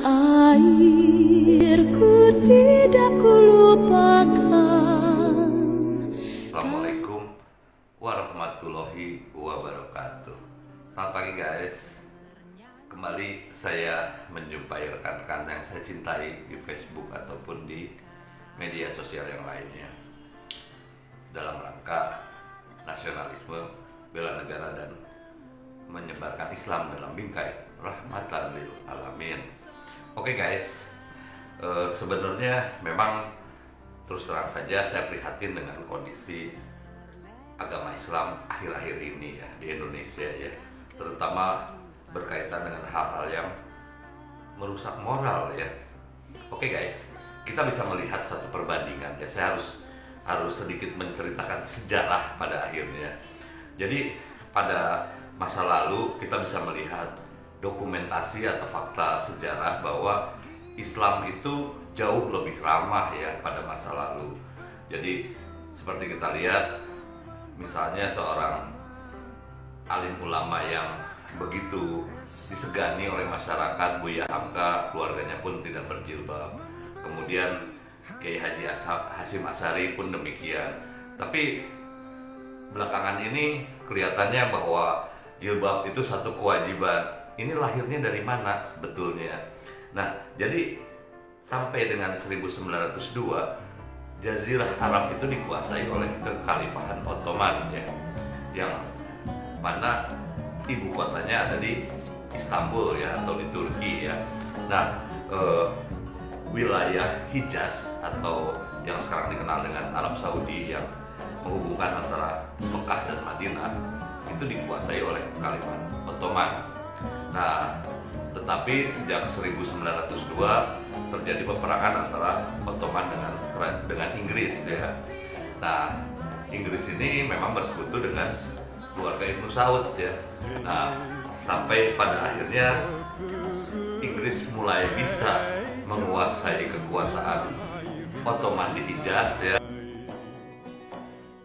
airku tidak kulupakan. Assalamualaikum warahmatullahi wabarakatuh. Selamat pagi guys. Kembali saya menjumpai rekan-rekan yang saya cintai di Facebook ataupun di media sosial yang lainnya, dalam rangka nasionalisme, bela negara, dan menyebarkan Islam dalam bingkai rahmatan lil alamin. Oke guys, sebenarnya memang terus terang saja saya prihatin dengan kondisi agama Islam akhir-akhir ini ya di Indonesia ya, terutama berkaitan dengan hal-hal yang merusak moral ya. Oke guys, kita bisa melihat satu perbandingan ya. Saya harus sedikit menceritakan sejarah pada akhirnya. Jadi pada masa lalu kita bisa melihat dokumentasi atau fakta sejarah bahwa Islam itu jauh lebih ramah ya pada masa lalu. Jadi seperti kita lihat, misalnya seorang alim ulama yang begitu disegani oleh masyarakat, Buya Hamka, keluarganya pun tidak berjilbab. Kemudian Kiai Haji Hasyim Asy'ari pun demikian. Tapi belakangan ini kelihatannya bahwa jilbab itu satu kewajiban. Ini lahirnya dari mana sebetulnya? Nah, jadi sampai dengan 1902 Jazirah Arab itu dikuasai oleh kekhalifahan Ottoman ya, yang mana ibu kotanya ada di Istanbul ya, atau di Turki ya. Nah, wilayah Hijaz atau yang sekarang dikenal dengan Arab Saudi yang menghubungkan antara Mekah dan Madinah itu dikuasai oleh kekhalifahan Ottoman. Nah, tetapi sejak 1902 terjadi peperangan antara Ottoman dengan Inggris ya. Nah, Inggris ini memang bersekutu dengan keluarga Ibnu Saud ya. Nah, sampai pada akhirnya Inggris mulai bisa menguasai kekuasaan Ottoman di Hijaz ya.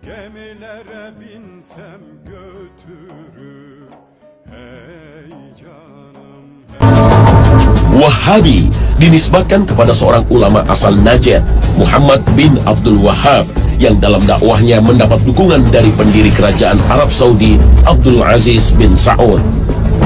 Gemilere binsem götürür hey canım. Wahabi dinisbatkan kepada seorang ulama asal Najd, Muhammad bin Abdul Wahhab, yang dalam dakwahnya mendapat dukungan dari pendiri kerajaan Arab Saudi, Abdul Aziz bin Saud.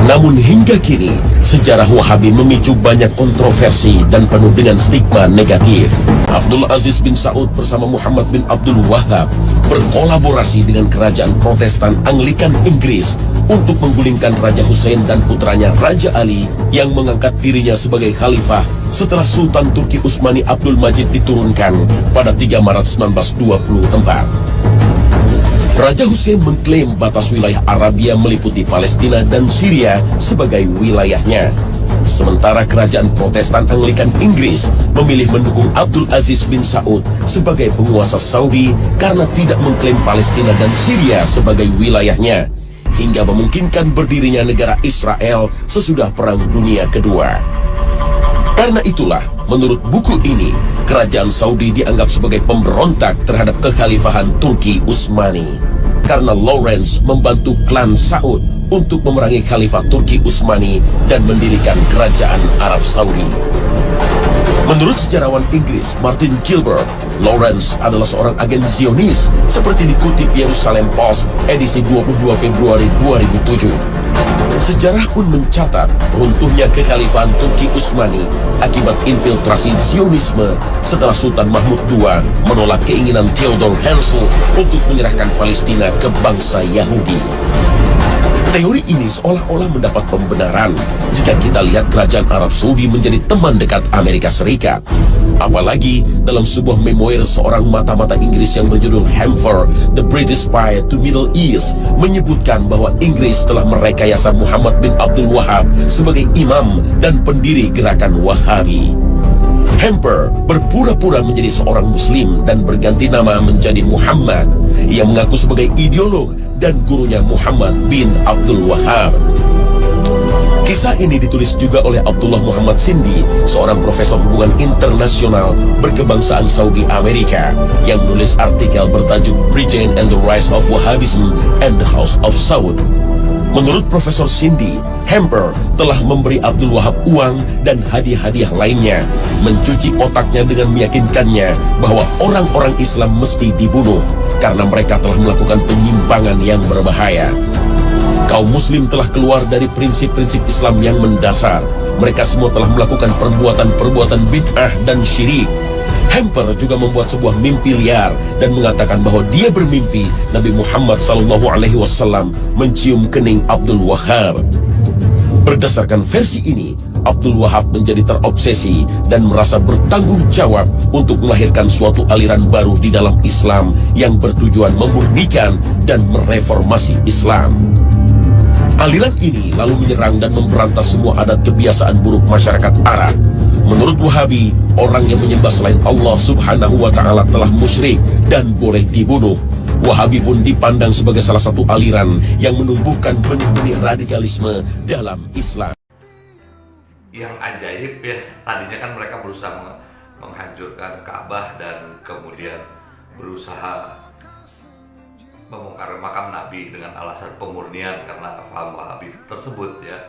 Namun hingga kini, sejarah Wahabi memicu banyak kontroversi dan penuh dengan stigma negatif. Abdul Aziz bin Saud bersama Muhammad bin Abdul Wahhab berkolaborasi dengan kerajaan Protestan Anglikan Inggris untuk menggulingkan Raja Hussein dan putranya Raja Ali yang mengangkat dirinya sebagai khalifah setelah Sultan Turki Utsmani Abdul Majid diturunkan pada 3 Maret 1924. Raja Hussein mengklaim batas wilayah Arabia meliputi Palestina dan Syria sebagai wilayahnya. Sementara kerajaan Protestan Anglikan Inggris memilih mendukung Abdul Aziz bin Saud sebagai penguasa Saudi karena tidak mengklaim Palestina dan Syria sebagai wilayahnya, hingga memungkinkan berdirinya negara Israel sesudah Perang Dunia Kedua. Karena itulah, menurut buku ini, kerajaan Saudi dianggap sebagai pemberontak terhadap kekhalifahan Turki Utsmani, karena Lawrence membantu klan Saud untuk memerangi khalifah Turki Utsmani dan mendirikan kerajaan Arab Saudi. Menurut sejarawan Inggris Martin Gilbert, Lawrence adalah seorang agen Zionis seperti dikutip Jerusalem Post edisi 22 Februari 2007. Sejarah pun mencatat runtuhnya kekhalifahan Turki Utsmani akibat infiltrasi Zionisme setelah Sultan Mahmud II menolak keinginan Theodor Herzl untuk menyerahkan Palestina ke bangsa Yahudi. Teori ini seolah-olah mendapat pembenaran jika kita lihat kerajaan Arab Saudi menjadi teman dekat Amerika Serikat. Apalagi dalam sebuah memoir seorang mata-mata Inggris yang berjudul Hamfer, The British Spy to Middle East, menyebutkan bahwa Inggris telah merekayasa Muhammad bin Abdul Wahhab sebagai imam dan pendiri gerakan Wahabi. Hamper berpura-pura menjadi seorang muslim dan berganti nama menjadi Muhammad. Ia mengaku sebagai ideolog dan gurunya Muhammad bin Abdul Wahhab. Kisah ini ditulis juga oleh Abdullah Muhammad Sindi, seorang profesor hubungan internasional berkebangsaan Saudi Amerika, yang menulis artikel bertajuk Britain and the Rise of Wahhabism and the House of Saud. Menurut Profesor Cindy, Hamper telah memberi Abdul Wahab uang dan hadiah-hadiah lainnya, mencuci otaknya dengan meyakinkannya bahwa orang-orang Islam mesti dibunuh karena mereka telah melakukan penyimpangan yang berbahaya. Kaum muslim telah keluar dari prinsip-prinsip Islam yang mendasar. Mereka semua telah melakukan perbuatan-perbuatan bid'ah dan syirik. Hamper juga membuat sebuah mimpi liar dan mengatakan bahwa dia bermimpi Nabi Muhammad SAW mencium kening Abdul Wahab. Berdasarkan versi ini, Abdul Wahab menjadi terobsesi dan merasa bertanggung jawab untuk melahirkan suatu aliran baru di dalam Islam yang bertujuan memurnikan dan mereformasi Islam. Aliran ini lalu menyerang dan memberantas semua adat kebiasaan buruk masyarakat Arab. Menurut Wahabi, orang yang menyembah selain Allah Subhanahu wa Ta'ala telah musyrik dan boleh dibunuh. Wahabi pun dipandang sebagai salah satu aliran yang menumbuhkan benih-benih radikalisme dalam Islam. Yang ajaib ya, tadinya kan mereka berusaha menghancurkan Ka'bah dan kemudian berusaha membongkar makam Nabi dengan alasan pemurnian karena paham Wahabi tersebut ya.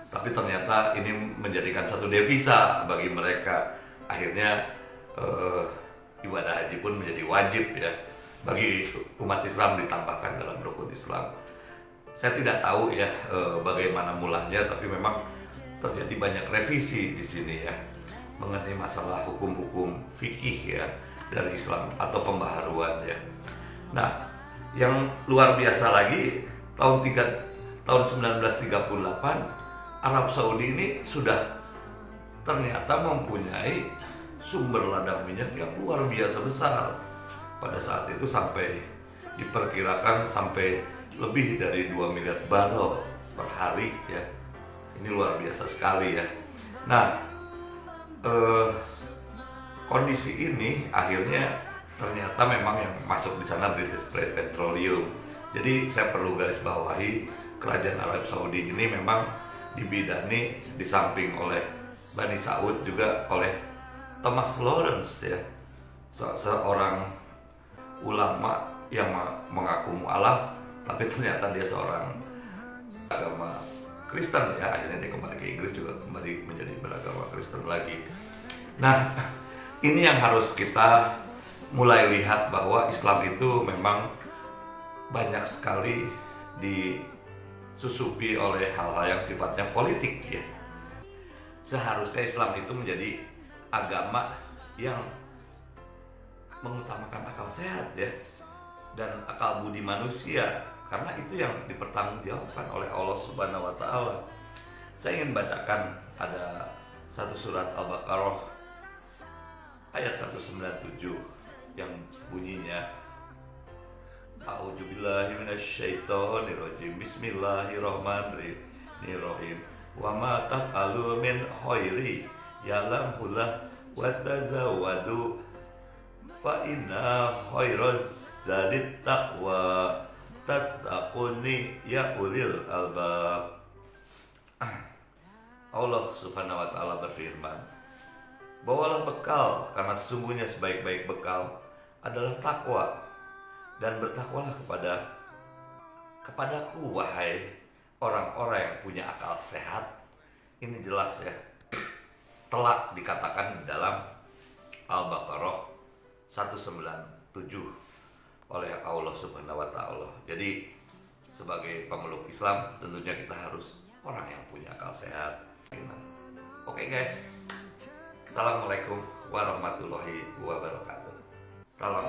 Tapi ternyata ini menjadikan satu devisa bagi mereka. Akhirnya ibadah haji pun menjadi wajib ya bagi umat Islam, ditambahkan dalam rukun Islam. Saya tidak tahu ya bagaimana mulanya, tapi memang terjadi banyak revisi di sini ya mengenai masalah hukum-hukum fikih ya dari Islam atau pembaharuan ya. Nah, yang luar biasa lagi tahun 1938 Arab Saudi ini sudah ternyata mempunyai sumber ladang minyak yang luar biasa besar. Pada saat itu sampai diperkirakan sampai lebih dari 2 miliar barrel per hari ya. Ini luar biasa sekali ya. Nah, kondisi ini akhirnya ternyata memang yang masuk di sana British Petroleum. Jadi saya perlu garis bawahi, kerajaan Arab Saudi ini memang dibidani di samping oleh Bani Saud juga oleh Thomas Lawrence ya, seorang ulama yang mengaku mu'alaf tapi ternyata dia seorang agama Kristen ya. Akhirnya dia kembali ke Inggris juga kembali menjadi beragama Kristen lagi. Nah, ini yang harus kita mulai lihat bahwa Islam itu memang banyak sekali disusupi oleh hal-hal yang sifatnya politik ya. Seharusnya Islam itu menjadi agama yang mengutamakan akal sehat ya dan akal budi manusia, karena itu yang dipertanggungjawabkan oleh Allah Subhanahu wa Ta'ala. Saya ingin bacakan ada satu surat Al-Baqarah ayat 197 yang bunyinya A'udzubillahi minasyaitonirrajim. Bismillahirrahmanirrahim. Wa ma taf'alu min khairi ya'lamhullah wa tazawwadu fa inna khairaz zadit taqwa tattaquni ya ulil albab. Allah Subhanahu wa Ta'ala berfirman, bawalah bekal karena sesungguhnya sebaik-baik bekal adalah takwa, dan bertakwalah kepadaku wahai orang-orang yang punya akal sehat. Ini jelas ya, telah dikatakan di dalam Al-Baqarah 197 oleh Allah Subhanahu wa Ta'ala. Jadi sebagai pemeluk Islam tentunya kita harus orang yang punya akal sehat. Oke guys, Assalamualaikum warahmatullahi wabarakatuh. Salam.